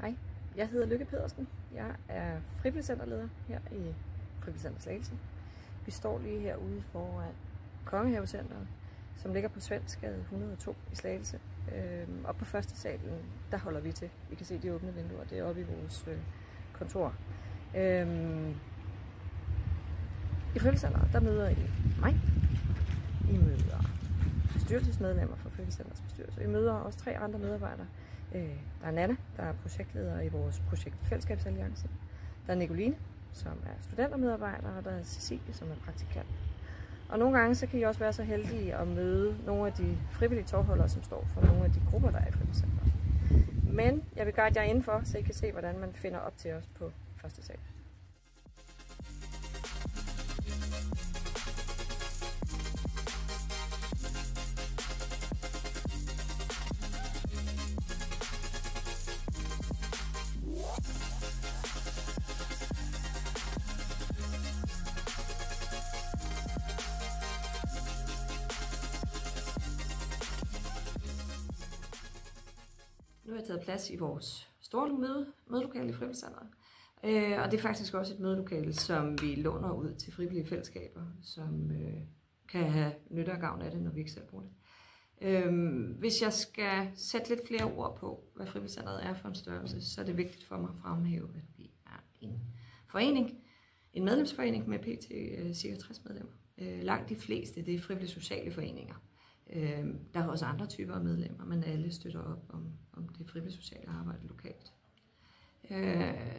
Hej, jeg hedder Lykke Pedersen. Jeg er frivilligcenterleder her i Frivilligcenter Slagelse. Vi står lige herude foran Kongehavecenteret, som ligger på Svenskgade 102 i Slagelse. Oppe på første salen, der holder vi til. I kan se de åbne vinduer, det er oppe i vores kontor. I Frivilligcenteret, der møder I mig. I møder bestyrelsesmedlemmer fra Frivilligcenterets bestyrelse. I møder også 3 andre medarbejdere. Der er Nanna, der er projektleder i vores projekt Fællesskabsalliance. Der er Nicoline, som er studentermedarbejder, og der er Cecilie, som er praktikant. Og nogle gange så kan I også være så heldige at møde nogle af de frivillige tovholdere, som står for nogle af de grupper, der er i Frivilligcenteret. Men jeg vil guide jer indenfor, så I kan se, hvordan man finder op til os på første sal. Nu har jeg taget plads i vores store mødelokale i Frivilligcenteret. Og det er faktisk også et mødelokale, som vi låner ud til frivillige fællesskaber, som kan have nytte og gavn af det, når vi ikke selv bruger det. Hvis jeg skal sætte lidt flere ord på, hvad Frivilligcenteret er for en størrelse, så er det vigtigt for mig at fremhæve, at vi er en forening, en medlemsforening med pt. Ca. 60 medlemmer. Langt de fleste, det er frivillige sociale foreninger. Der er også andre typer af medlemmer, men alle støtter op om det frivillige sociale arbejde lokalt.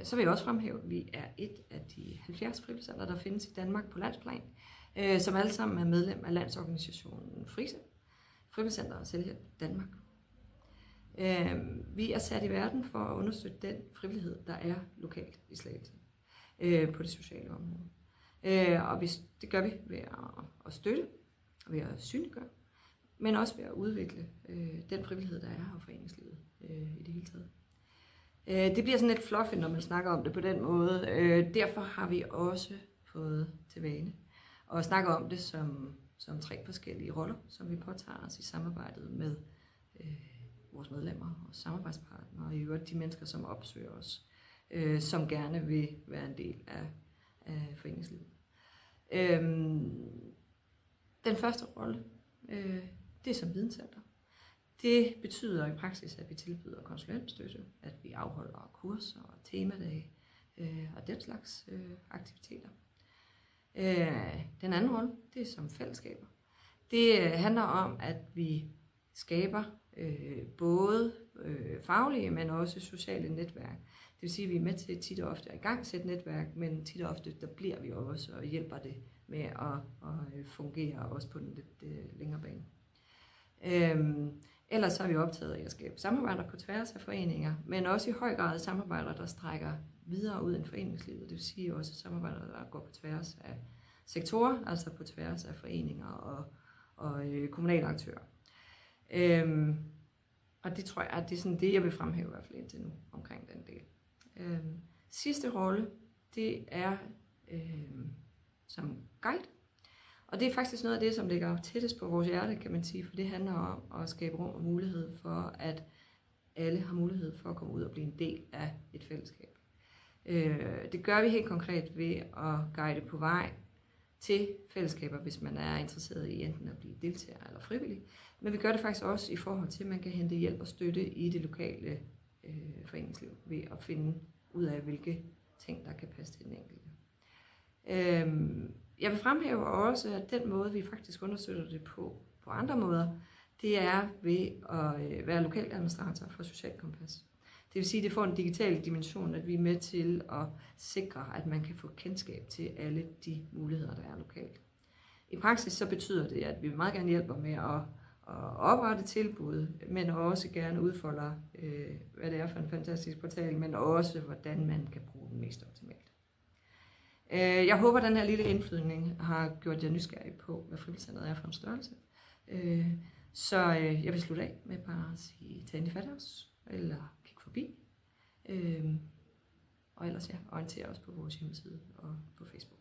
Så vil jeg også fremhæve, at vi er et af de 70 frivilligcenter, der findes i Danmark på landsplan, som alle sammen er medlem af landsorganisationen FRISE, Frivilligcenter og Selvhjælp Danmark. Vi er sat i verden for at understøtte den frivillighed, der er lokalt i Slagelse på det sociale område. Og det gør vi ved at støtte og ved at synliggøre, men også ved at udvikle den frivillighed, der er her i foreningslivet i det hele taget. Det bliver sådan lidt fluffy, når man snakker om det på den måde. Derfor har vi også fået til vane at snakke om det som 3 forskellige roller, som vi påtager os i samarbejdet med vores medlemmer og samarbejdspartnere, og i øvrigt de mennesker, som opsøger os, som gerne vil være en del af foreningslivet. Den første rolle, det er som videnscenter. Det betyder i praksis, at vi tilbyder konsulentstøtte, at vi afholder kurser og temadage og den slags aktiviteter. Den anden rolle, det er som fællesskaber. Det handler om, at vi skaber både faglige, men også sociale netværk. Det vil sige, at vi er med til tit og ofte at igangsætte netværk, men tit og ofte der bliver vi også og hjælper det med at fungere også på den lidt længere bane. Ellers så er vi optaget af at skabe samarbejder på tværs af foreninger, men også i høj grad samarbejder, der strækker videre ud end foreningslivet. Det vil sige også samarbejder, der går på tværs af sektorer, altså på tværs af foreninger og kommunale aktører. Og det tror jeg, at det er sådan det, jeg vil fremhæve i hvert fald indtil nu omkring den del. Sidste rolle, det er som guide. Og det er faktisk noget af det, som ligger tættest på vores hjerte, kan man sige, for det handler om at skabe rum og mulighed for, at alle har mulighed for at komme ud og blive en del af et fællesskab. Det gør vi helt konkret ved at guide på vej til fællesskaber, hvis man er interesseret i enten at blive deltager eller frivillig. Men vi gør det faktisk også i forhold til, at man kan hente hjælp og støtte i det lokale foreningsliv, ved at finde ud af, hvilke ting, der kan passe til den enkelte. Jeg vil fremhæve også, at den måde, vi faktisk understøtter det på andre måder, det er ved at være lokaladministrator for Social Kompas. Det vil sige, at det får en digital dimension, at vi er med til at sikre, at man kan få kendskab til alle de muligheder, der er lokalt. I praksis så betyder det, at vi meget gerne hjælper med at oprette tilbud, men også gerne udfolder, hvad det er for en fantastisk portal, men også, hvordan man kan bruge den mest optimalt. Jeg håber, at den her lille indflydning har gjort jer nysgerrige på, hvad Frivilligcenteret er for en størrelse. Så jeg vil slutte af med bare at sige, tag ind i fat af os, eller kig forbi. Og ellers orientere os på vores hjemmeside og på Facebook.